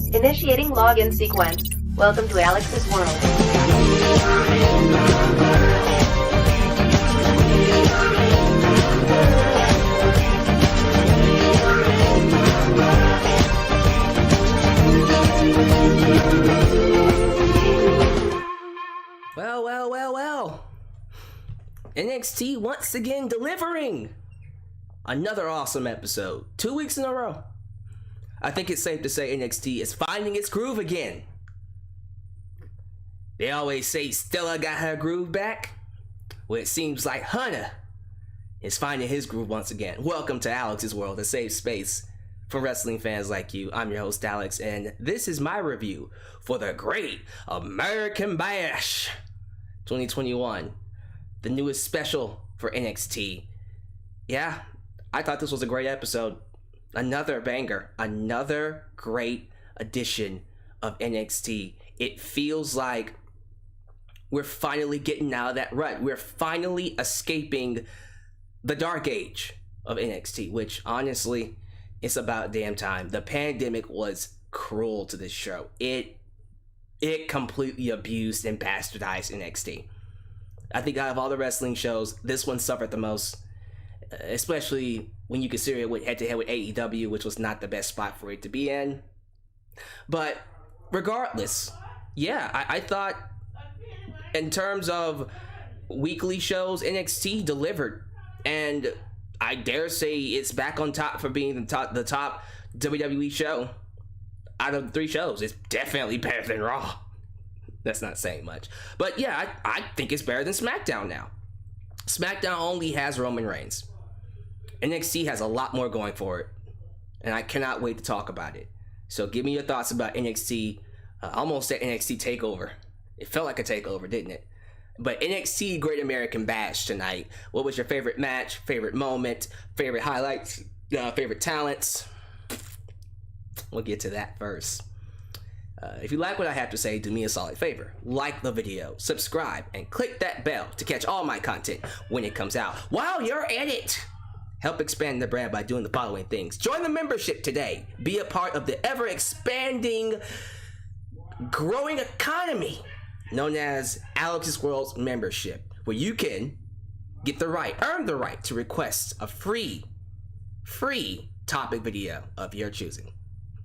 Initiating login sequence. Welcome to Alyx's world. Well. NXT once again delivering another awesome episode. 2 weeks in a row. I think it's safe to say NXT is finding its groove again. They always say Stella got her groove back. Well, it seems like Hunter is finding his groove once again. Welcome to Alyx's world, a safe space for wrestling fans like you. I'm your host, Alyx, and this is my review for the Great American Bash 2021, the newest special for NXT. Yeah, I thought this was a great episode. Another banger, another great edition of NXT. It feels like we're finally getting out of that rut. We're finally escaping the dark age of NXT, which honestly, it's about damn time. The pandemic was cruel to this show. It completely abused and bastardized NXT. I think out of all the wrestling shows, this one suffered the most, especially when you consider it with head-to-head with AEW, which was not the best spot for it to be in. But regardless, yeah, I thought in terms of weekly shows, NXT delivered. And I dare say it's back on top for being the top WWE show. Out of the 3 shows, it's definitely better than Raw. That's not saying much. But yeah, I think it's better than SmackDown now. SmackDown only has Roman Reigns. NXT has a lot more going for it. And I cannot wait to talk about it. So give me your thoughts about NXT. I almost said NXT TakeOver. It felt like a takeover, didn't it? But NXT Great American Bash tonight. What was your favorite match, favorite moment, favorite highlights, favorite talents? We'll get to that first. If you like what I have to say, do me a solid favor. Like the video, subscribe, and click that bell to catch all my content when it comes out. While you're at it, help expand the brand by doing the following things. Join the membership today. Be a part of the ever-expanding, growing economy known as Alyx's World's membership, where you can earn the right to request a free topic video of your choosing.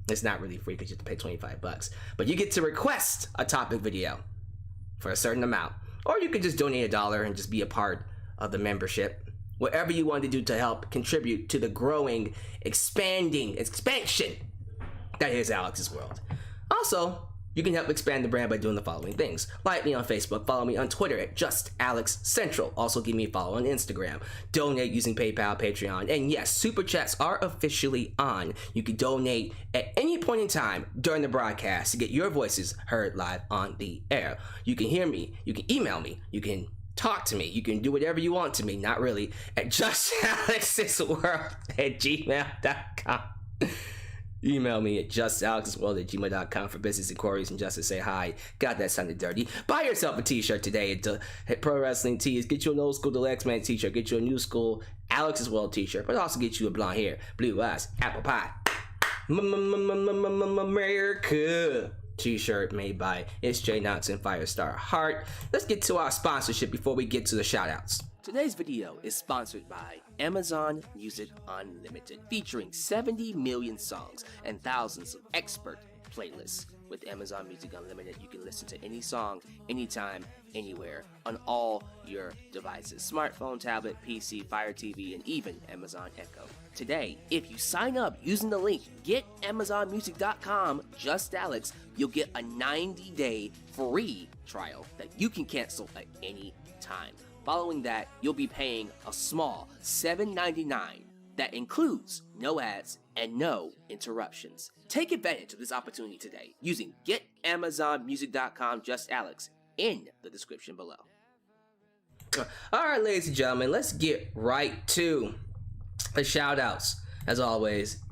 It's not really free because you have to pay $25, but you get to request a topic video for a certain amount, or you could just donate $1 and just be a part of the membership. Whatever you want to do to help contribute to the growing, expansion that is Alyx's World. Also, you can help expand the brand by doing the following things. Like me on Facebook, follow me on Twitter at JustAlyxCentral. Also give me a follow on Instagram. Donate using PayPal, Patreon, and yes, Super Chats are officially on. You can donate at any point in time during the broadcast to get your voices heard live on the air. You can hear me, you can email me, you can talk to me, you can do whatever you want to me, not really, at justalyxsworld@gmail.com. Email me at justalyxsworld@gmail.com for business inquiries and just to say hi. God, that sounded dirty. Buy yourself a t-shirt today at Pro Wrestling Tees. Get you an old school Deluxe Man t-shirt. Get you a new school Alyx's World t-shirt. But also get you a blonde hair, blue eyes, apple pie, America t-shirt made by It's J Knox and Firestar Heart. Let's get to our sponsorship before we get to the shout-outs. Today's video is sponsored by Amazon Music Unlimited, featuring 70 million songs and thousands of expert playlists. With Amazon Music Unlimited, you can listen to any song, anytime, anywhere, on all your devices. Smartphone, tablet, PC, Fire TV, and even Amazon Echo. Today, if you sign up using the link getamazonmusic.com, just Alyx, you'll get a 90-day free trial that you can cancel at any time. Following that, you'll be paying a small $7.99 that includes no ads and no interruptions. Take advantage of this opportunity today using getamazonmusic.com, just Alyx, in the description below. Alright, ladies and gentlemen, let's get right to the shout outs. As always,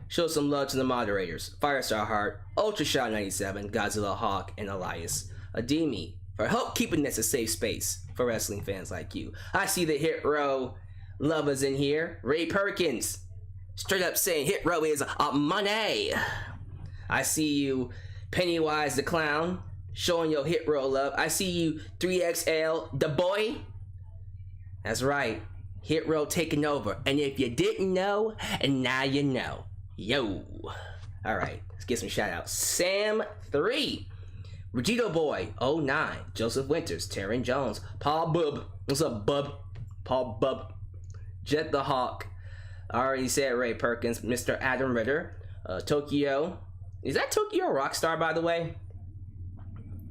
show some love to the moderators: Firestar Heart, Ultra Shot 97, Godzilla Hawk, and Elias Ademi for help keeping this a safe space for wrestling fans like you. I see the Hit Row lovers in here. Ray Perkins, straight up saying Hit Row is money. I see you, Pennywise the Clown, showing your Hit Row love. I see you, 3XL, the boy. That's right, Hit Row taking over. And if you didn't know, and now you know. Yo. All right, let's get some shout outs. Sam 3, Regito Boy 09, Joseph Winters, Taryn Jones, Paul Bub. What's up, Bub? Paul Bub. Jet the Hawk. I already said Ray Perkins, Mr. Adam Ritter, Tokyo. Is that Tokyo Rockstar, by the way?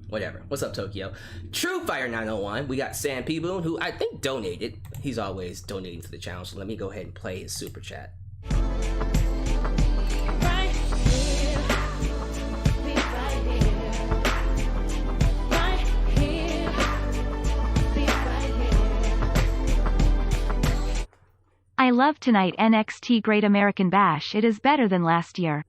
Whatever. What's up, Tokyo? True Fire 901. We got Sam P. Boone, who I think donated. He's always donating to the channel, so let me go ahead and play his super chat. I love tonight NXT Great American Bash. It is better than last year.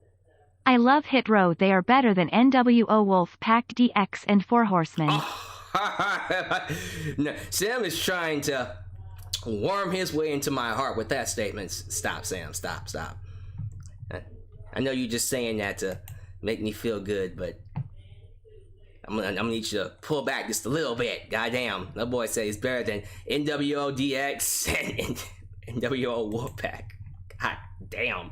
I love Hit Row. They are better than NWO Wolfpack DX and Four Horsemen. Oh. No, Sam is trying to worm his way into my heart with that statement. Stop, Sam. Stop. I know you're just saying that to make me feel good, but I'm gonna need you to pull back just a little bit. Goddamn, that boy says he's better than NWO DX and NWO Wolfpack. God damn.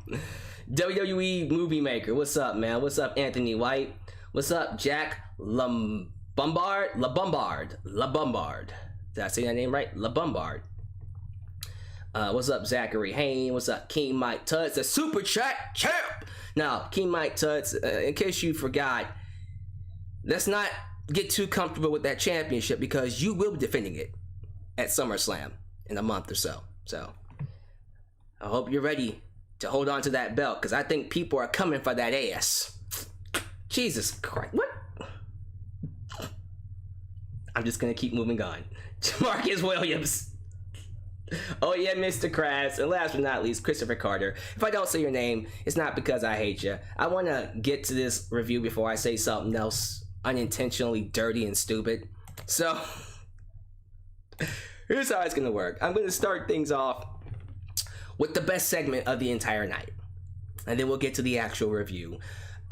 WWE Movie Maker. What's up, man? What's up, Anthony White? What's up, Jack LaBombard? Did I say that name right? LaBombard. What's up, Zachary Hain? What's up, King Mike Tuts? The Super Chat Champ! Now, King Mike Tuts, in case you forgot, let's not get too comfortable with that championship because you will be defending it at SummerSlam in a month or so. So, I hope you're ready to hold on to that belt because I think people are coming for that ass. Jesus Christ. What? I'm just going to keep moving on. Marcus Williams. Oh yeah, Mr. Krabs. And last but not least, Christopher Carter. If I don't say your name, it's not because I hate you. I want to get to this review before I say something else unintentionally dirty and stupid. So, here's how it's going to work. I'm going to start things off with the best segment of the entire night. And then we'll get to the actual review.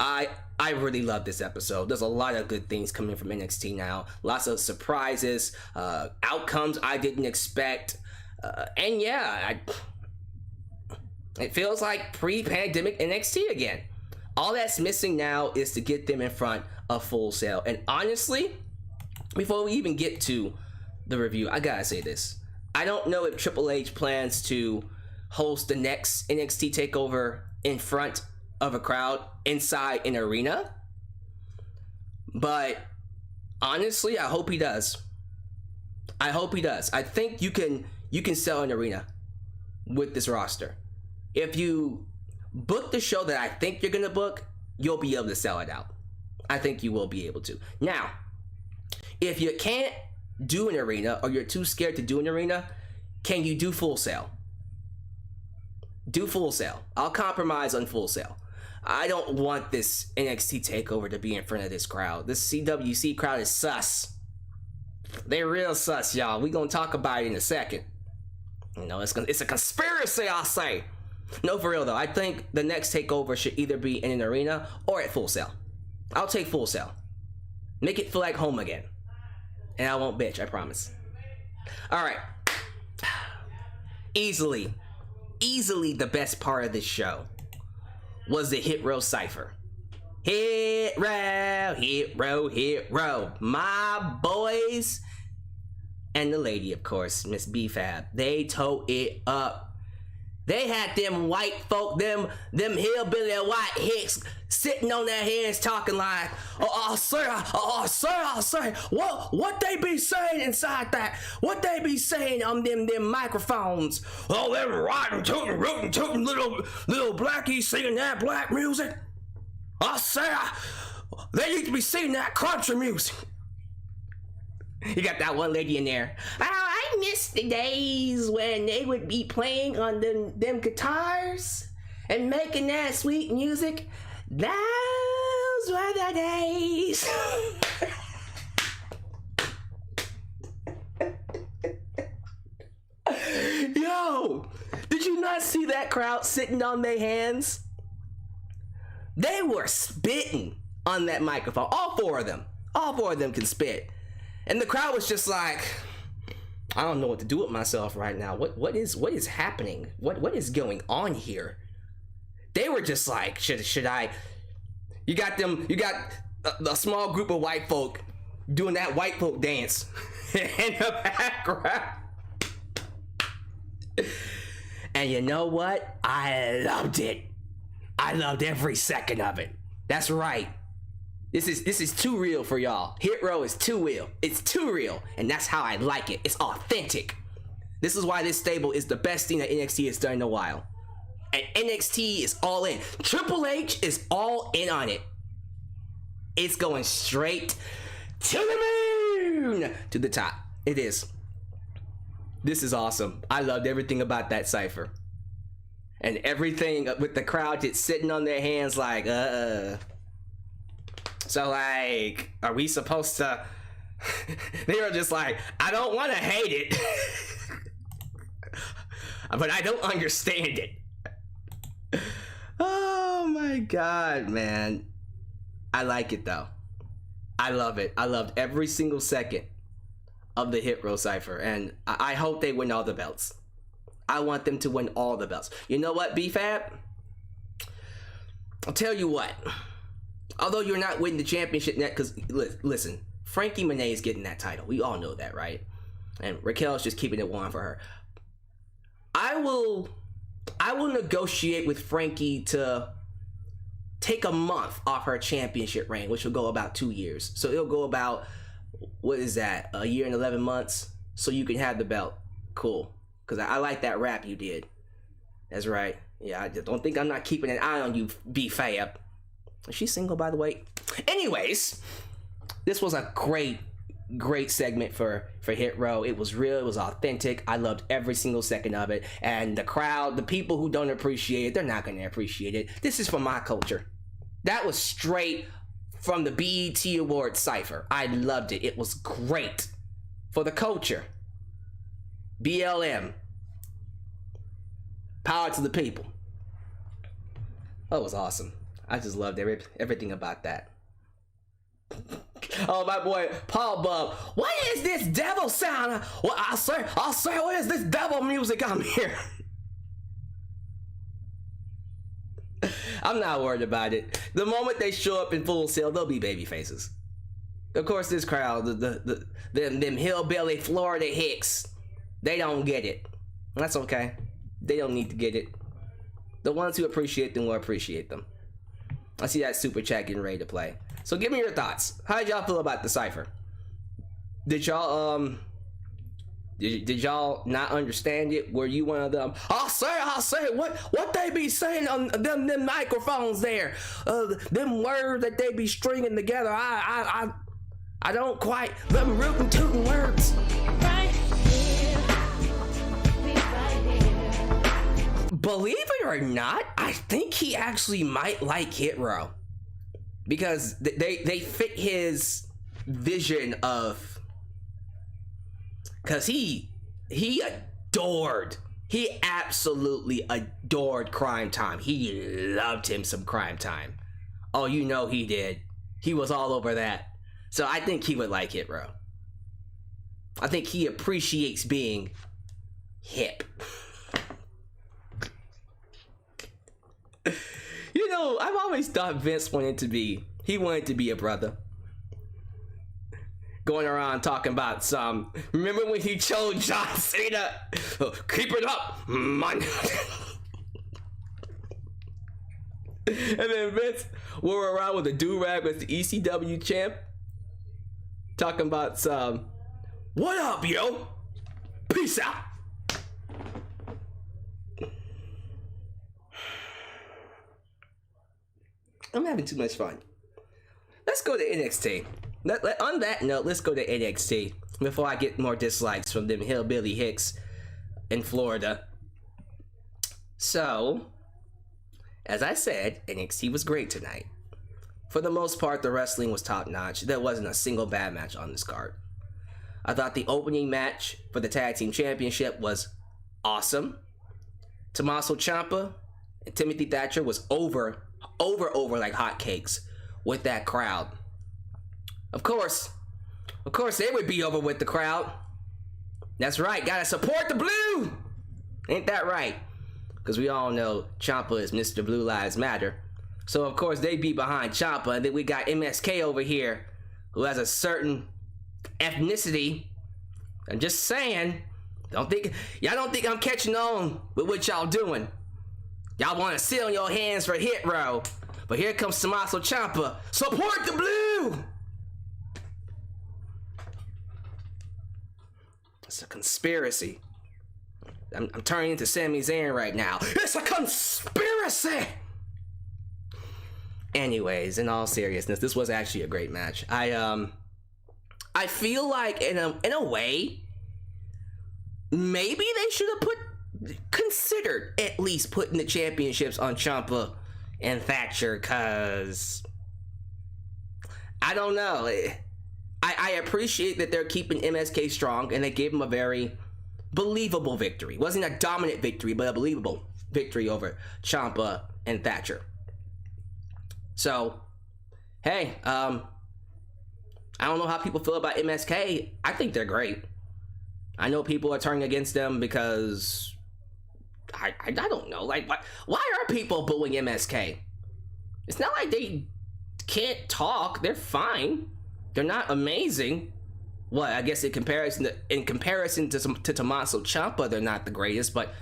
I really love this episode. There's a lot of good things coming from NXT now. Lots of surprises, outcomes I didn't expect. And yeah, it feels like pre-pandemic NXT again. All that's missing now is to get them in front of Full Sail. And honestly, before we even get to the review, I gotta say this. I don't know if Triple H plans to host the next NXT takeover in front of a crowd inside an arena, but honestly, I hope he does. I think you can sell an arena with this roster. If you book the show that I think you're gonna book, you'll be able to sell it out. I think you will be able to. Now, if you can't do an arena or you're too scared to do an arena, can you do Full Sail? Do Full Sail. I'll compromise on Full Sail. I don't want this NXT takeover to be in front of this crowd. This CWC crowd is sus. They're real sus, y'all. We gonna talk about it in a second. You know, it's a conspiracy, I'll say. No, for real though. I think the next takeover should either be in an arena or at Full Sail. I'll take Full Sail. Make it feel like home again. And I won't bitch, I promise. Alright. Easily the best part of this show was the Hit Row Cypher. Hit row. My boys and the lady, of course, Miss B-Fab, they towed it up. They had them white folk, them hillbilly white hicks sitting on their hands talking like, sir, what they be saying inside that? What they be saying on them microphones? Oh, them riding, tootin', rootin', tootin', little blackies singing that black music. Sir, they need to be singing that country music. You got that one lady in there. Oh, I miss the days when they would be playing on them guitars and making that sweet music. Those were the days. Yo, did you not see that crowd sitting on their hands? They were spitting on that microphone. All four of them. All four of them can spit. And the crowd was just like, I don't know what to do with myself right now. What is happening? What is going on here? They were just like, should I? You got a small group of white folk doing that white folk dance in the background. And you know what? I loved it. I loved every second of it. That's right. This is too real for y'all. Hit Row is too real. It's too real. And that's how I like it. It's authentic. This is why this stable is the best thing that NXT has done in a while. And NXT is all in. Triple H is all in on it. It's going straight to the moon. To the top. It is. This is awesome. I loved everything about that Cypher. And everything with the crowd just sitting on their hands like, So like, are we supposed to? They were just like, I don't want to hate it, but I don't understand it. Oh my God, man. I like it though. I love it. I loved every single second of the Hit Row Cypher, and I hope they win all the belts. I want them to win all the belts. You know what, BFAB? I'll tell you what. Although you're not winning the championship net, because listen, Frankie Monet is getting that title. We all know that, right? And Raquel's just keeping it warm for her. I will negotiate with Frankie to take a month off her championship reign, which will go about 2 years. So it'll go about, what is that, a year and 11 months? So you can have the belt. Cool. Because I like that rap you did. That's right. Yeah, I just don't think I'm not keeping an eye on you, B-Fab. Is she single, by the way? Anyways, this was a great segment for Hit Row. It was real. It was authentic. I loved every single second of it. And the crowd, the people who don't appreciate it, they're not going to appreciate it. This is for my culture. That was straight from the BET Awards Cypher. I loved it. It was great for the culture. BLM. Power to the people. That was awesome. I just loved everything about that. Oh, my boy, Paul Bub. What is this devil sound? Well, I'll say, what is this devil music I'm hearing? I'm not worried about it. The moment they show up in Full Sail, they'll be baby faces. Of course, this crowd, them hillbilly Florida hicks, they don't get it. That's okay. They don't need to get it. The ones who appreciate them will appreciate them. I see that super chat getting ready to play. So give me your thoughts. How did y'all feel about the Cypher? Did y'all did y'all not understand it? Were you one of them? I'll say what they be saying on them microphones there? Them words that they be stringing together. I don't quite them rootin' tootin' words. Believe it or not, I think he actually might like Hit Row. Because they fit his vision of... Because he absolutely adored Crime Time. He loved him some Crime Time. Oh, you know he did. He was all over that. So I think he would like Hit Row. I think he appreciates being hip. You know, I've always thought Vince wanted to be a brother. Going around talking about some, remember when he told John Cena, keep it up, man. And then Vince wore around with a do-rag with the ECW champ. Talking about some, what up, yo? Peace out. I'm having too much fun. Let's go to NXT. On that note, let's go to NXT before I get more dislikes from them hillbilly hicks in Florida. So, as I said, NXT was great tonight. For the most part, the wrestling was top notch. There wasn't a single bad match on this card. I thought the opening match for the Tag Team Championship was awesome. Tommaso Ciampa and Timothy Thatcher was over over like hotcakes with that crowd. Of course, they would be over with the crowd. That's right, gotta support the blue! Ain't that right? Because we all know Ciampa is Mr. Blue Lives Matter. So of course they be behind Ciampa, and then we got MSK over here, who has a certain ethnicity. I'm just saying, y'all don't think I'm catching on with what y'all doing. Y'all want to sit on your hands for Hit Row, but here comes Tommaso Ciampa. Support the blue! It's a conspiracy. I'm turning into Sami Zayn right now. It's a conspiracy! Anyways, in all seriousness, this was actually a great match. I feel like in a way, maybe they should have considered at least putting the championships on Ciampa and Thatcher, cause I don't know. I appreciate that they're keeping MSK strong, and they gave him a very believable victory. It wasn't a dominant victory, but a believable victory over Ciampa and Thatcher. So, hey, I don't know how people feel about MSK. I think they're great. I know people are turning against them because I don't know. Like, why are people booing MSK? It's not like they can't talk. They're fine. They're not amazing. Well, I guess in comparison to Tommaso Ciampa, they're not the greatest. But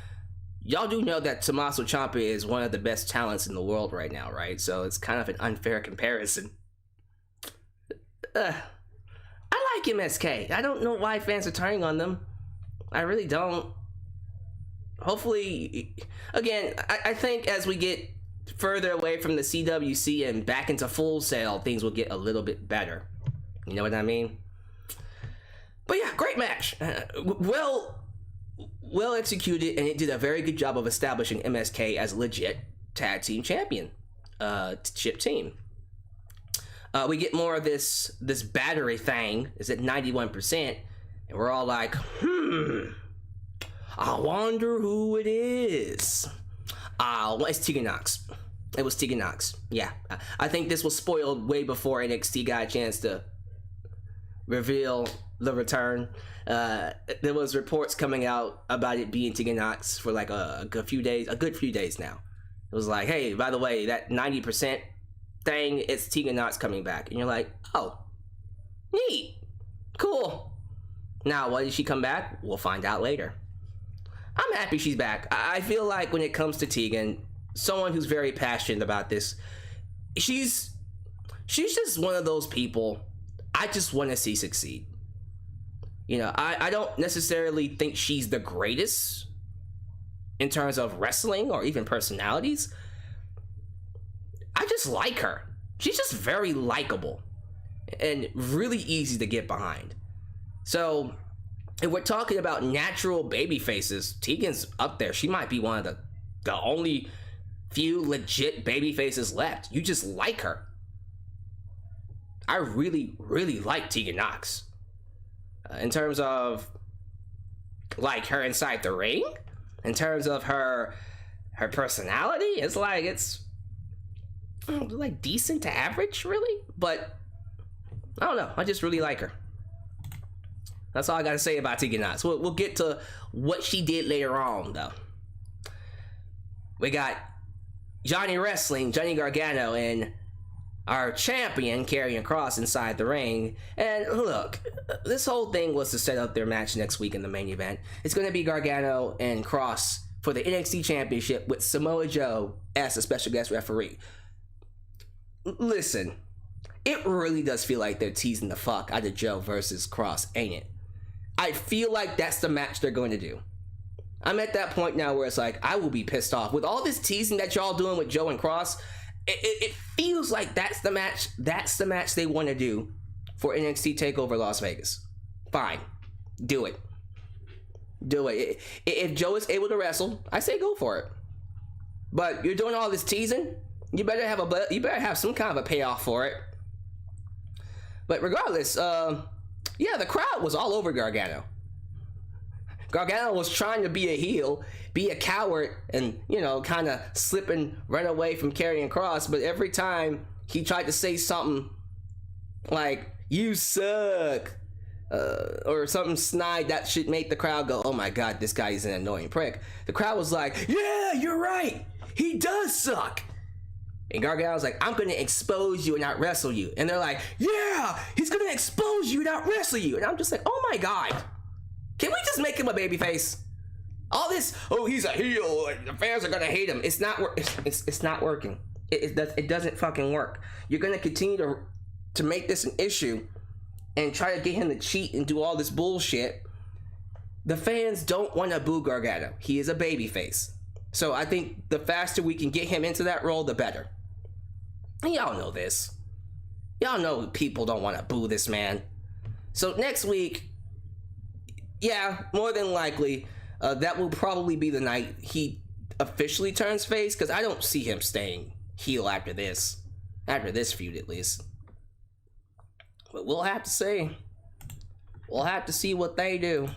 y'all do know that Tommaso Ciampa is one of the best talents in the world right now, right? So it's kind of an unfair comparison. I like MSK. I don't know why fans are turning on them. I really don't. Hopefully, again, I think as we get further away from the CWC and back into Full Sail, things will get a little bit better. You know what I mean? But yeah, great match. Well executed, and it did a very good job of establishing MSK as a legit tag team champion, ship team. We get more of this battery thing is at 91%, and we're all like, I wonder who it is. It's Tegan Nox. It was Tegan Nox. Yeah, I think this was spoiled way before NXT got a chance to reveal the return. There was reports coming out about it being Tegan Nox for like a good few days now. It was like, hey, by the way, that 90% thing, it's Tegan Nox coming back. And you're like, oh, neat, cool. Now, why did she come back? We'll find out later. I'm happy she's back. I feel like when it comes to Tegan, someone who's very passionate about this, she's just one of those people I just want to see succeed. You know, I don't necessarily think she's the greatest in terms of wrestling or even personalities. I just like her. She's just very likable and really easy to get behind. So if we're talking about natural baby faces, Tegan's up there. She might be one of the only few legit baby faces left. You just like her. I really, really like Tegan Nox. In terms of like her inside the ring, in terms of her personality, it's like decent to average, really. But I don't know. I just really like her. That's all I gotta say about Tegan Nox. We'll get to what she did later on, though. We got Johnny Gargano, and our champion, Karrion Kross, inside the ring. And look, this whole thing was to set up their match next week in the main event. It's going to be Gargano and Kross for the NXT Championship with Samoa Joe as a special guest referee. Listen, it really does feel like they're teasing the fuck out of Joe versus Kross, ain't it? I feel like that's the match they're going to do. I'm at that point now where it's like, I will be pissed off. With all this teasing that y'all doing with Joe and Kross, it feels like that's the match they want to do for NXT TakeOver Las Vegas. Fine. Do it. If Joe is able to wrestle, I say go for it. But you're doing all this teasing, you better have some kind of a payoff for it. But regardless, yeah, the crowd was all over Gargano. Gargano was trying to be a heel, be a coward, and, you know, kind of slip and run away from Karrion Kross, but every time he tried to say something like, you suck, or something snide that should make the crowd go, oh my god, this guy is an annoying prick, the crowd was like, yeah, you're right, he does suck. And Gargano's like, I'm gonna expose you and not wrestle you. And they're like, yeah, he's gonna expose you and not wrestle you. And I'm just like, oh my god, can we just make him a babyface? All this, oh, he's a heel, and the fans are gonna hate him. It's not it's not working. It doesn't fucking work. You're gonna continue to make this an issue and try to get him to cheat and do all this bullshit. The fans don't want to boo Gargano. He is a babyface. So I think the faster we can get him into that role, the better. And y'all know this. Y'all know people don't want to boo this man. So next week, yeah, more than likely, that will probably be the night he officially turns face, because I don't see him staying heel after this feud at least. But we'll have to see. We'll have to see what they do.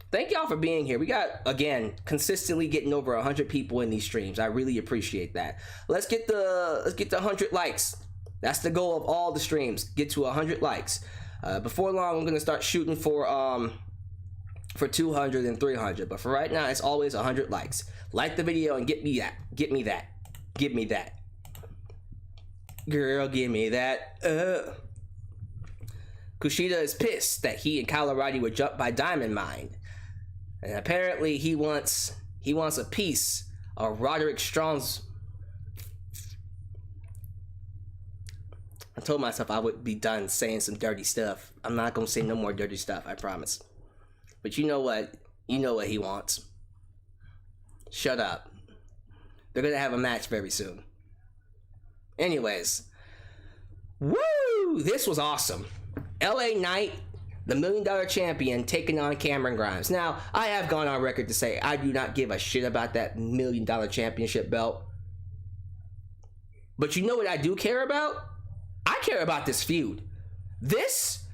Thank y'all for being here. We got, again, consistently getting over 100 people in these streams. I really appreciate that. Let's get the 100 likes. That's the goal of all the streams. Get to 100 likes. Before long, I'm gonna start shooting for 200 and 300. But for right now, it's always 100 likes. Like the video and get me that. Get me that. Give me that. Girl, give me that. Kushida is pissed that he and Kyle O'Reilly were jumped by Diamond Mine. And apparently he wants a piece of Roderick Strong's. I told myself I would be done saying some dirty stuff. I'm not gonna say no more dirty stuff, I promise. But you know what? You know what he wants. Shut up. They're gonna have a match very soon. Anyways. Woo! This was awesome. LA Knight, the $1 Million Champion, taking on Cameron Grimes. Now, I have gone on record to say I do not give a shit about that $1 Million Championship belt. But you know what I do care about? I care about this feud. This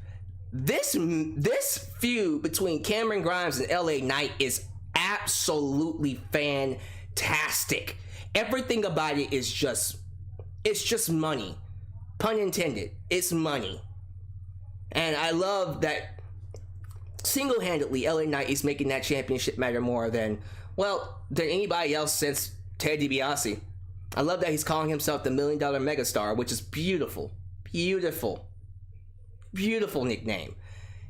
feud between Cameron Grimes and LA Knight is absolutely fantastic. Everything about it is just money. Pun intended. It's money. And I love that single-handedly LA Knight is making that championship matter more than anybody else since Ted DiBiase. I love that he's calling himself the $1 Million Megastar, which is beautiful. Beautiful. Beautiful nickname.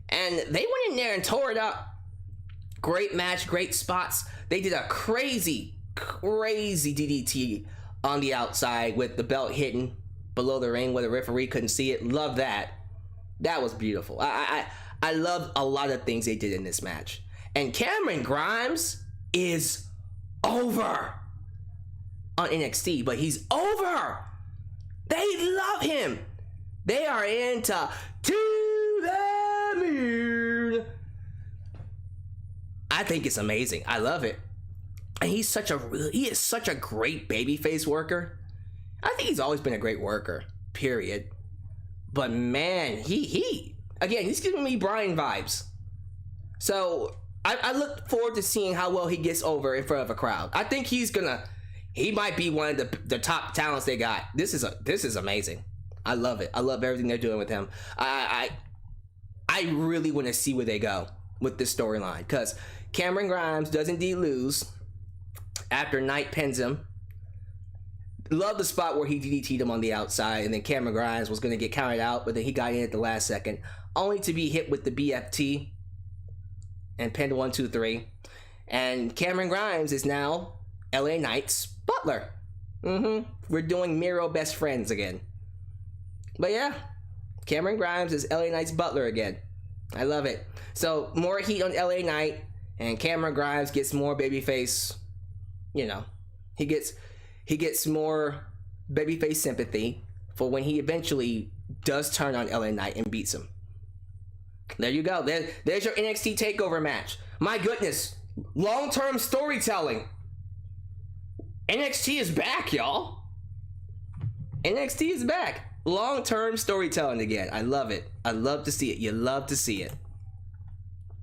And they went in there and tore it up. Great match, great spots. They did a crazy DDT on the outside with the belt hidden below the ring where the referee couldn't see it. Love that. That was beautiful. I love a lot of things they did in this match. And Cameron Grimes is over on NXT, but he's over. They love him. They are into To The Moon. I think it's amazing. I love it. And he is such a great babyface worker. I think he's always been a great worker, period. But man, he's giving me Bryan vibes. So I look forward to seeing how well he gets over in front of a crowd. I think he might be one of the top talents they got. This is amazing. I love it. I love everything they're doing with him. I really want to see where they go with this storyline, because Cameron Grimes does indeed lose after Knight pins him. Love the spot where he DDT'd him on the outside, and then Cameron Grimes was going to get counted out, but then he got in at the last second, only to be hit with the BFT and pinned 1, 2, 3. And Cameron Grimes is now LA Knight's butler. We're doing Miro best friends again. But yeah, Cameron Grimes is LA Knight's butler again. I love it. So more heat on LA Knight, and Cameron Grimes gets more babyface. You know, he gets more babyface sympathy for when he eventually does turn on LA Knight and beats him. There you go. There's your NXT TakeOver match. My goodness. Long-term storytelling. NXT is back, y'all. NXT is back. Long-term storytelling again. I love it. I love to see it. You love to see it.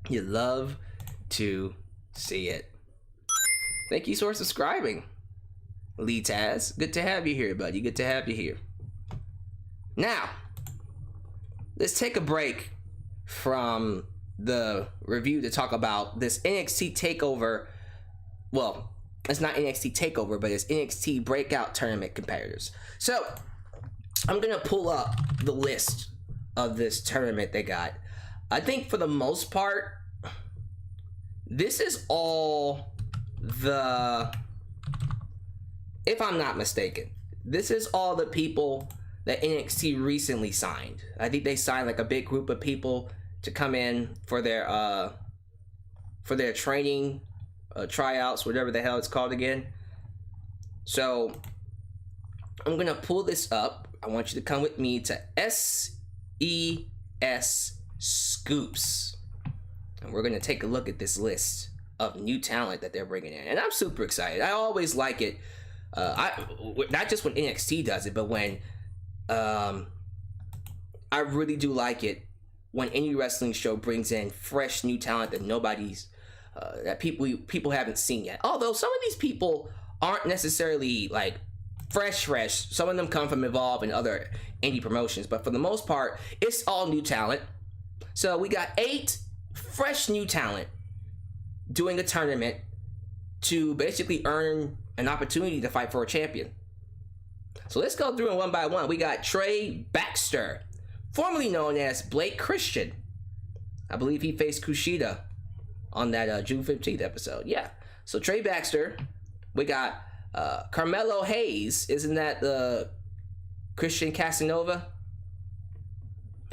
You love to see it. Thank you for subscribing, Lee Taz. Good to have you here, buddy. Good to have you here. Now, let's take a break from the review to talk about this NXT TakeOver. Well, it's not NXT TakeOver, but it's NXT Breakout Tournament competitors. So, I'm going to pull up the list of this tournament they got. I think for the most part, this is all if I'm not mistaken, this is all the people that NXT recently signed. I think they signed like a big group of people to come in for their training, tryouts, whatever the hell it's called again. So I'm gonna pull this up. I want you to come with me to SES Scoops, and we're gonna take a look at this list of new talent that they're bringing in, and I'm super excited. I always like it. Not just when NXT does it, but when I really do like it when any wrestling show brings in fresh new talent that that people haven't seen yet. Although some of these people aren't necessarily like fresh. Some of them come from Evolve and other indie promotions, but for the most part, it's all new talent. So we got 8 fresh new talent doing a tournament to basically earn an opportunity to fight for a champion. So let's go through them one by one. We got Trey Baxter, formerly known as Blake Christian. I believe he faced Kushida on that June 15th episode. Yeah. So Trey Baxter. We got Carmelo Hayes. Isn't that the Christian Casanova?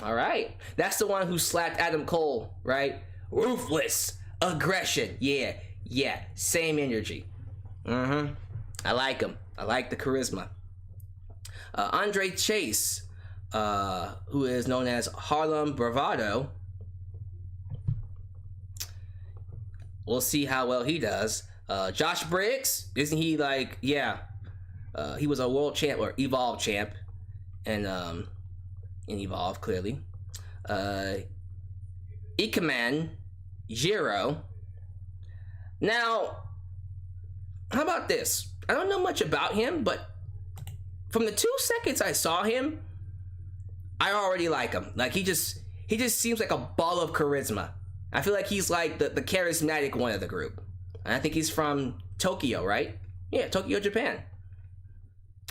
All right. That's the one who slapped Adam Cole, right? Ruthless aggression. Yeah. Same energy. I like him. I like the charisma. Andre Chase, who is known as Harlem Bravado. We'll see how well he does. Josh Briggs, isn't he like, yeah, he was a world champ or Evolve champ, and in Evolve clearly. Ikeman Jiro. Now, how about this? I don't know much about him, but from the 2 seconds I saw him, I already like him. Like he just seems like a ball of charisma. I feel like he's like the charismatic one of the group. And I think he's from Tokyo, right? Yeah, Tokyo, Japan.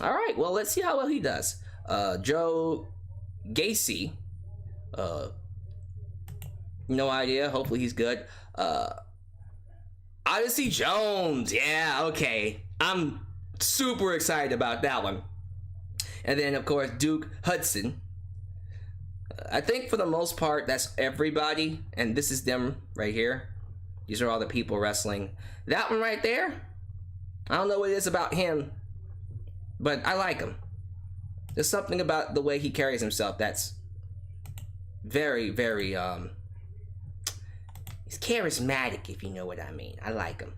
All right, well, let's see how well he does. Joe Gacy. No idea. Hopefully he's good. Odyssey Jones. Yeah, okay. I'm super excited about that one. And then, of course, Duke Hudson. I think for the most part, that's everybody. And this is them right here. These are all the people wrestling. That one right there, I don't know what it is about him, but I like him. There's something about the way he carries himself that's very, very, he's charismatic, if you know what I mean. I like him.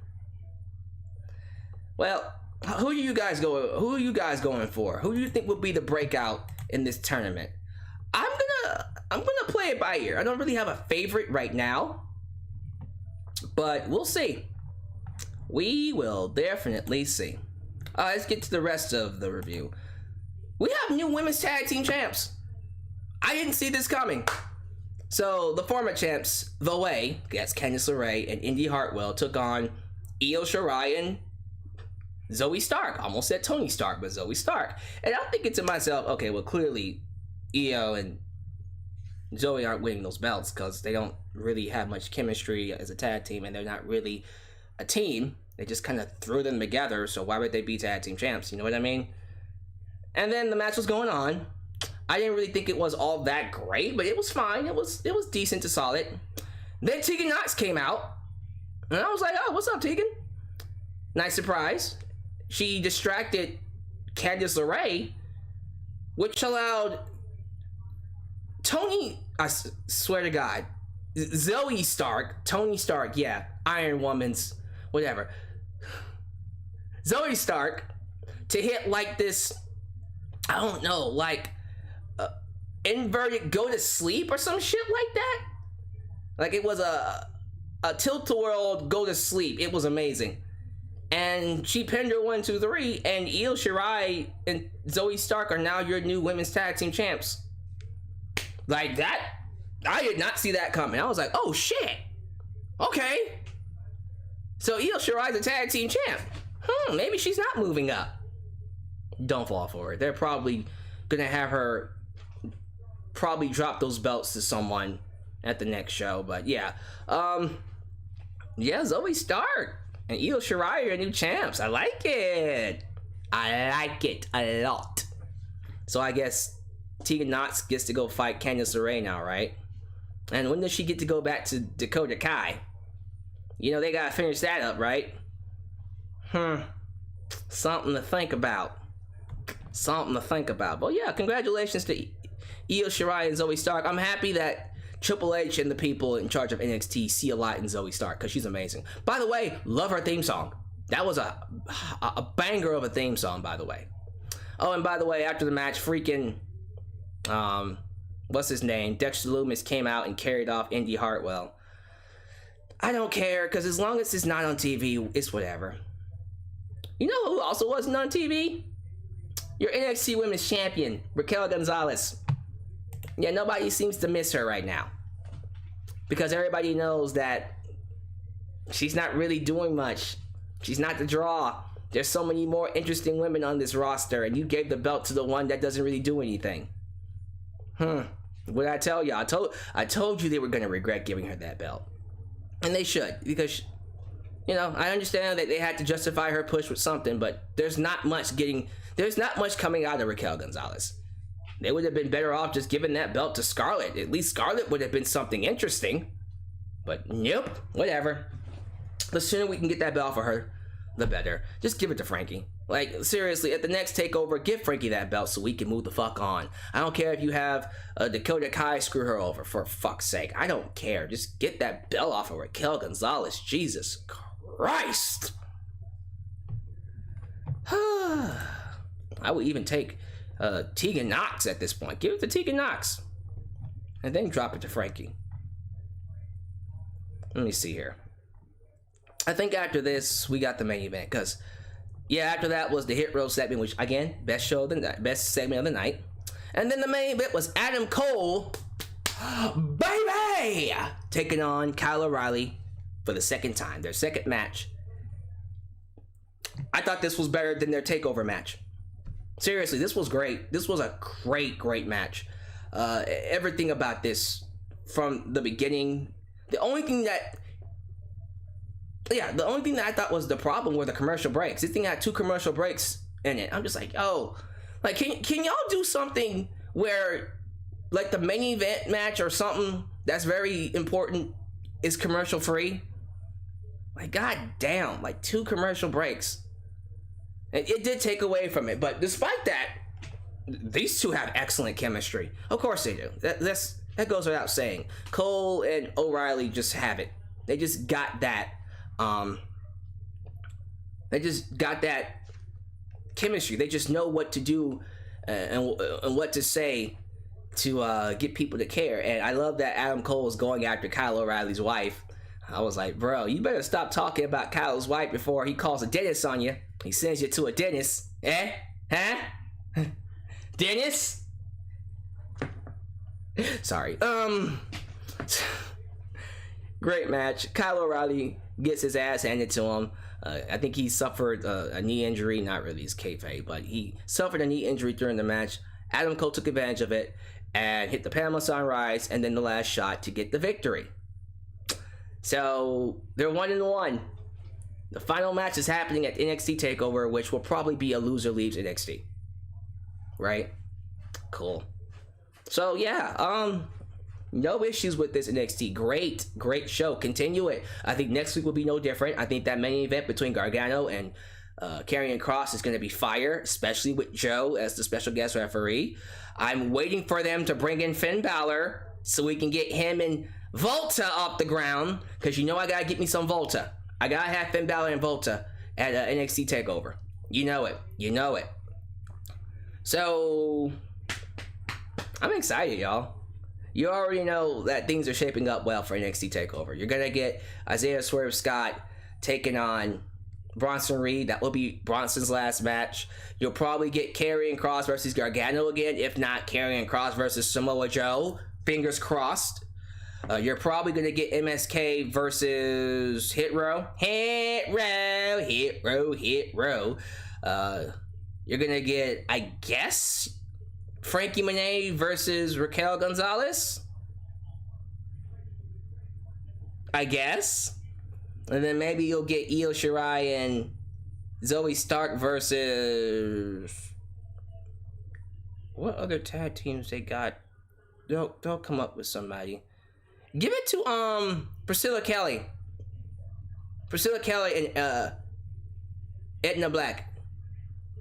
Well, who are you guys going for? Who do you think will be the breakout in this tournament? I'm gonna play it by ear. I don't really have a favorite right now, but we'll see. We will definitely see. Let's get to the rest of the review. We have new women's tag team champs. I didn't see this coming. So the former champs, The Way, that's Candice LeRae and Indi Hartwell, took on Io Shirai and Zoey Stark. Almost said Tony Stark, but Zoey Stark. And I'm thinking to myself, okay, well, clearly Io and Zoey aren't winning those belts because they don't really have much chemistry as a tag team, and they're not really a team. They just kind of threw them together, so why would they be tag team champs? You know what I mean? And then the match was going on. I didn't really think it was all that great, but it was fine. It was decent to solid. Then Tegan Knox came out, and I was like, oh, what's up, Tegan? Nice surprise. She distracted Candice LeRae, which allowed Tony, I swear to God, Zoey Stark, Tony Stark, yeah, Iron Woman's, whatever. Zoey Stark to hit like this, I don't know, like inverted go to sleep or some shit like that. Like it was a tilt-a-whirl, go to sleep. It was amazing. And she pinned her 1, 2, 3, and Io Shirai and Zoey Stark are now your new women's tag team champs. Like that, I did not see that coming. I was like, oh shit. Okay. So Io Shirai's a tag team champ. Maybe she's not moving up. Don't fall for it. They're probably gonna have her probably drop those belts to someone at the next show. But yeah. Yeah, Zoey Stark and Io Shirai are new champs. I like it. I like it a lot. So I guess Tegan Nox gets to go fight Candice LeRae now, right? And when does she get to go back to Dakota Kai? You know, they gotta finish that up, right? Something to think about. Something to think about. But yeah, congratulations to Io Shirai and Zoey Stark. I'm happy that Triple H and the people in charge of NXT see a lot in Zoey Stark, because she's amazing. By the way, love her theme song. That was a banger of a theme song, by the way. Oh, and by the way, after the match, freaking what's his name? Dexter Lumis came out and carried off Indi Hartwell. I don't care, because as long as it's not on TV, it's whatever. You know who also wasn't on TV? Your NXT Women's Champion, Raquel Gonzalez. Yeah, nobody seems to miss her right now, because everybody knows that she's not really doing much. She's not the draw. There's so many more interesting women on this roster, and you gave the belt to the one that doesn't really do anything. What did I tell you? I told you they were going to regret giving her that belt. And they should, because, you know, I understand that they had to justify her push with something, but there's not much coming out of Raquel Gonzalez. They would have been better off just giving that belt to Scarlett. At least Scarlett would have been something interesting. But nope, whatever. The sooner we can get that belt for her, the better. Just give it to Frankie. Like, seriously, at the next takeover, give Frankie that belt so we can move the fuck on. I don't care if you have Dakota Kai screw her over, for fuck's sake. I don't care. Just get that belt off of Raquel Gonzalez. Jesus Christ. I would even take Tegan Nox at this point. Give it to Tegan Nox. And then drop it to Frankie. Let me see here. I think after this, we got the main event. Because, yeah, after that was the Hit Row segment, which, again, best segment of the night. And then the main event was Adam Cole, baby, taking on Kyle O'Reilly for the second time. Their second match. I thought this was better than their TakeOver match. Seriously, this was great. This was a great match. Everything about this from the beginning. The only thing that I thought was the problem were the commercial breaks. This thing had 2 commercial breaks in it. I'm just like, oh, like, can y'all do something where, like, the main event match or something that's very important is commercial free? Like, god damn, like 2 commercial breaks. And it did take away from it, but despite that, these two have excellent chemistry. Of course they do. That goes without saying. Cole and O'Reilly just have it. They just got that. They just got that chemistry. They just know what to do and what to say to get people to care. And I love that Adam Cole is going after Kyle O'Reilly's wife. I was like, bro, you better stop talking about Kyle's wife before he calls a dentist on you. He sends you to a dentist. Huh? Dennis? Sorry. Great match. Kyle O'Reilly gets his ass handed to him. I think he suffered a knee injury. Not really his kayfabe, but he suffered a knee injury during the match. Adam Cole took advantage of it and hit the Panama Sunrise and then the last shot to get the victory. So they're 1-1. The final match is happening at NXT TakeOver, which will probably be a loser leaves NXT. Right? Cool. So yeah, no issues with this NXT. Great show. Continue it. I think next week will be no different. I think that main event between Gargano and Karrion Kross is going to be fire, especially with Joe as the special guest referee. I'm waiting for them to bring in Finn Balor so we can get him and Volta off the ground, because you know I gotta get me some Volta. I gotta have Finn Balor and Volta at NXT TakeOver. You know it. So I'm excited, y'all. you already know that things are shaping up well for NXT TakeOver. You're gonna get Isaiah Swerve Scott taking on Bronson Reed. That will be Bronson's last match. You'll probably get Karrion Kross versus Gargano again, if not Karrion Kross versus Samoa Joe. Fingers crossed. You're probably gonna get MSK versus Hit Row. You're gonna get, I guess, Frankie Monet versus Raquel Gonzalez, I guess. And then maybe you'll get Io Shirai and Zoey Stark versus... what other tag teams they got? They'll come up with somebody. Give it to Priscilla Kelly and Edna Black.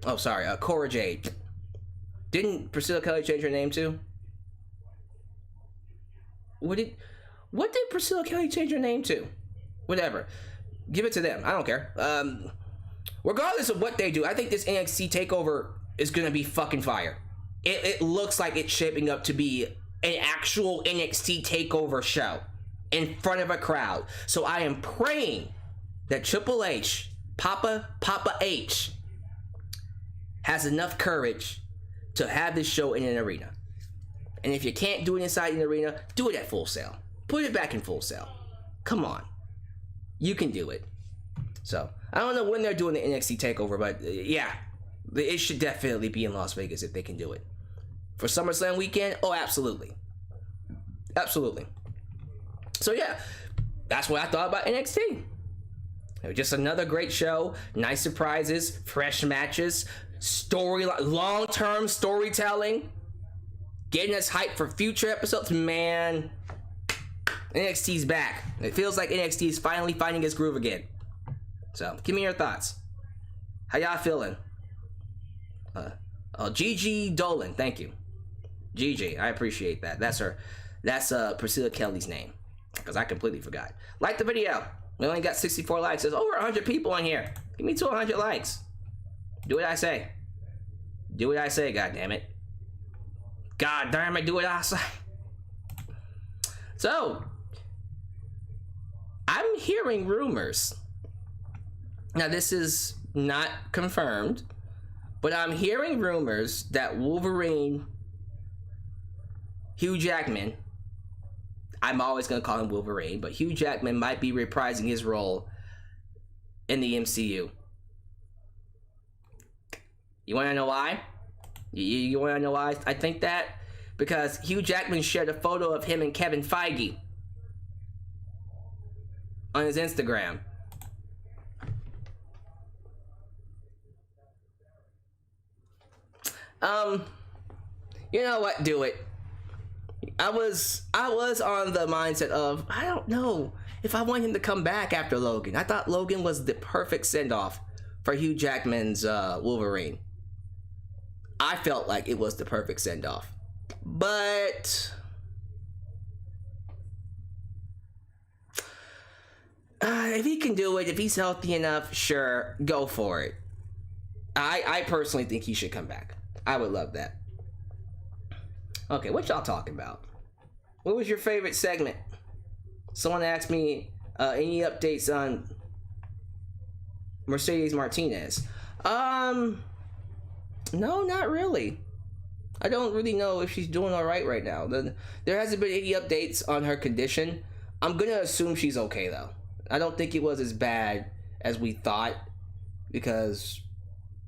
Oh, sorry, Cora Jade. Didn't Priscilla Kelly change her name too? What did Priscilla Kelly change her name to? Whatever. Give it to them. I don't care. Regardless of what they do, I think this NXT TakeOver is gonna be fucking fire. It looks like it's shaping up to be an actual NXT TakeOver show in front of a crowd. So I am praying that Triple H, Papa H, has enough courage to have this show in an arena. And if you can't do it inside an arena, do it at Full Sail. Put it back in Full Sail. Come on. You can do it. So, I don't know when they're doing the NXT TakeOver, but yeah, it should definitely be in Las Vegas if they can do it. For SummerSlam weekend, oh, absolutely. Absolutely. So yeah, that's what I thought about NXT. Just another great show, nice surprises, fresh matches, long-term storytelling, getting us hyped for future episodes. Man, NXT's back. It feels like NXT is finally finding its groove again. So, give me your thoughts. How y'all feeling? Gigi Dolan, thank you. Gigi, I appreciate that. That's Priscilla Kelly's name, because I completely forgot. Like the video. We only got 64 likes. There's over 100 people in here. Give me 200 likes. Do what I say. Do what I say, God damn it. God damn it, do what I say. So, I'm hearing rumors. Now, this is not confirmed, but I'm hearing rumors that Wolverine, Hugh Jackman, I'm always going to call him Wolverine, but Hugh Jackman might be reprising his role in the MCU. You want to know why? You want to know why I think that? Because Hugh Jackman shared a photo of him and Kevin Feige on his Instagram. You know what? Do it. I was on the mindset of, I don't know if I want him to come back after Logan. I thought Logan was the perfect send-off for Hugh Jackman's Wolverine. I felt like it was the perfect send-off. But if he can do it, if he's healthy enough, sure, go for it. I personally think he should come back. I would love that. Okay, what y'all talking about? What was your favorite segment? Someone asked me any updates on Mercedes Martinez. No, not really. I don't really know if she's doing all right now. There hasn't been any updates on her condition. I'm gonna assume she's okay though. I don't think it was as bad as we thought, because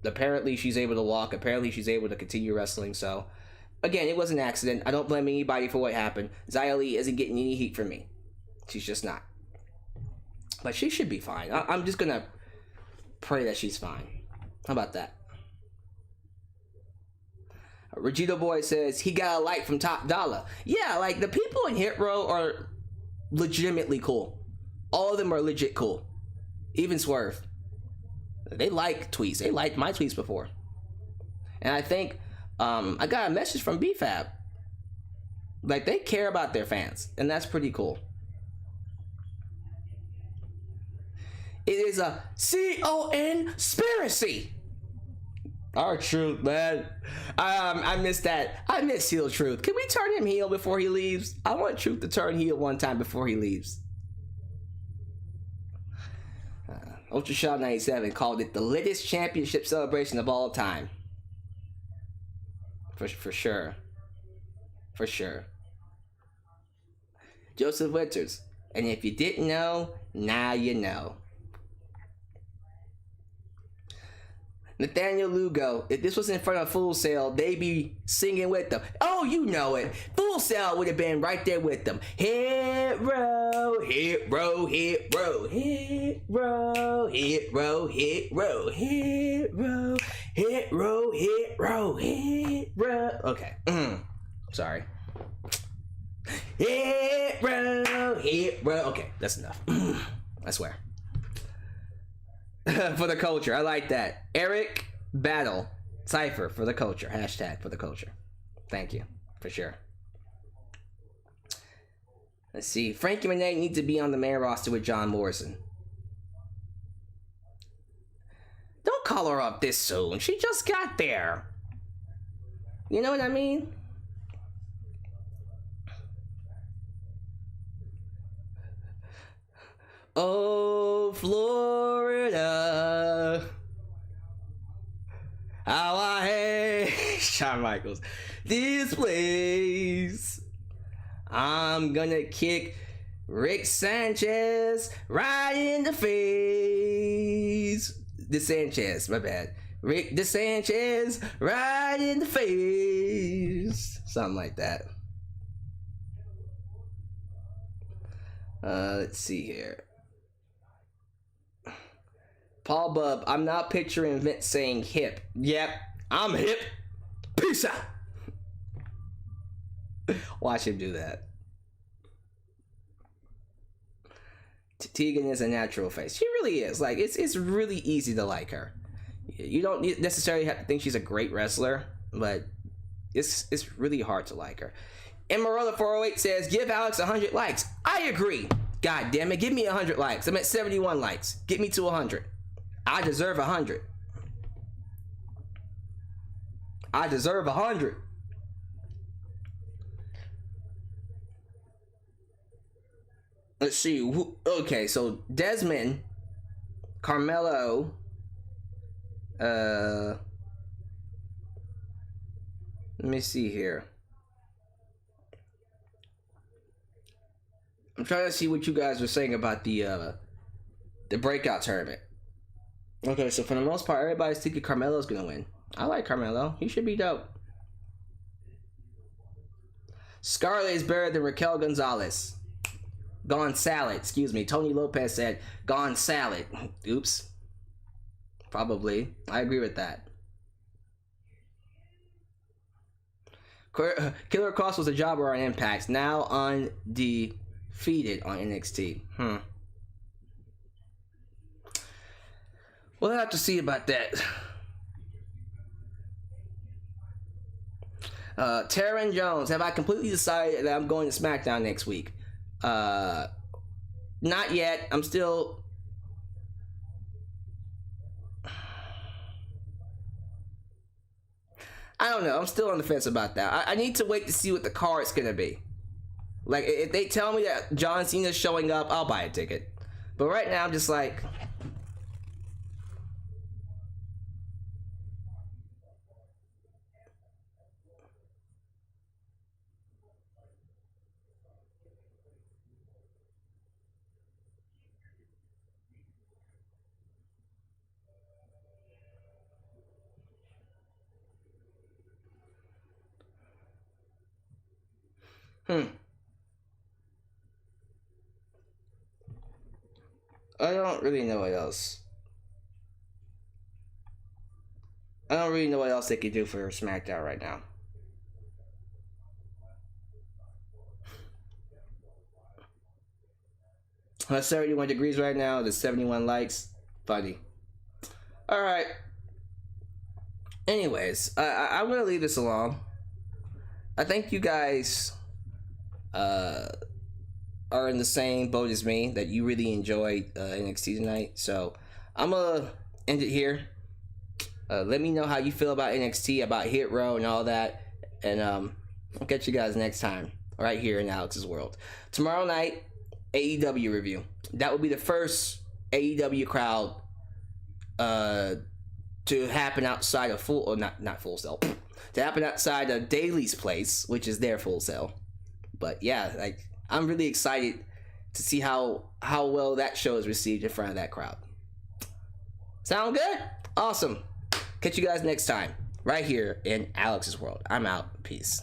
apparently she's able to walk. Apparently she's able to continue wrestling. So again, it was an accident. I don't blame anybody for what happened. Xia Li isn't getting any heat from me. She's just not. But she should be fine. I'm just gonna pray that she's fine. How about that? Regito Boy says he got a like from Top Dollar. Yeah, like the people in Hit Row are legitimately cool. All of them are legit cool. Even Swerve. They like tweets. They liked my tweets before. And I think I got a message from BFAB. Like, they care about their fans, and that's pretty cool. It is a CON-spiracy. R-Truth, man. I miss that. I miss heel Truth. Can we turn him heel before he leaves? I want Truth to turn heel one time before he leaves. Ultra Shot 97 called it the littest championship celebration of all time. For sure. For sure. Joseph Winters. And if you didn't know, now you know. Nathaniel Lugo, if this was in front of Full Sail, they'd be singing with them. Oh, you know it. Full Sail would have been right there with them. Hit row, hit row, hit row, hit row, hit row, hit row, hit row, hit row, hit row, hit row. Okay. Sorry. Hit row, hit row. Okay, that's enough. I swear. For the culture. I like that. Eric Battle Cypher for the culture. Hashtag for the culture. Thank you. For sure. Let's see. Frankie Monet needs to be on the main roster with John Morrison. Don't call her up this soon. She just got there. You know what I mean? Oh, Florida, how I hate Shawn Michaels. This place, I'm gonna kick Rick Sanchez right in the face. DeSanchez, my bad. Rick DeSanchez right in the face. Something like that. Let's see here. Paul Bubb, I'm now picturing Vince saying hip. Yep, I'm hip. Peace out. Watch him do that. Tegan is a natural face. She really is. Like, it's really easy to like her. You don't necessarily have to think she's a great wrestler, but it's really hard to like her. Emerald 408 says, give Alyx 100 likes. I agree. God damn it, give me 100 likes. I'm at 71 likes. Get me to 100. I deserve 100. I deserve 100. Let's see. Okay, so Desmond, Carmelo, let me see here. I'm trying to see what you guys were saying about the breakout tournament. Okay, so for the most part, everybody's thinking Carmelo's gonna win. I like Carmelo. He should be dope. Scarlett is better than Raquel Gonzalez. Gone salad, excuse me. Tony Lopez said, gone salad. Oops. Probably. I agree with that. Killer Kross was a jobber on Impact. Now undefeated on NXT. We'll have to see about that. Taryn Jones, have I completely decided that I'm going to SmackDown next week? Not yet. I'm still... I don't know. I'm still on the fence about that. I need to wait to see what the card's gonna be. Like, if they tell me that John Cena's showing up, I'll buy a ticket. But right now, I'm just like... I don't really know what else. I don't really know what else they could do for SmackDown right now. That's 71 degrees right now. There's 71 likes. Funny. Alright. Anyways, I'm going to leave this alone. I think you guys are in the same boat as me, that you really enjoyed NXT tonight. So I'm going to end it here. Let me know how you feel about NXT, about Hit Row and all that. And I'll catch you guys next time right here in Alex's World. Tomorrow night, AEW review. That will be the first AEW crowd to happen outside of Full, or not Full Sail, to happen outside of Daly's place, which is their Full Sail. But yeah, like, I'm really excited to see how well that show is received in front of that crowd. Sound good? Awesome. Catch you guys next time right here in Alex's World. I'm out. Peace.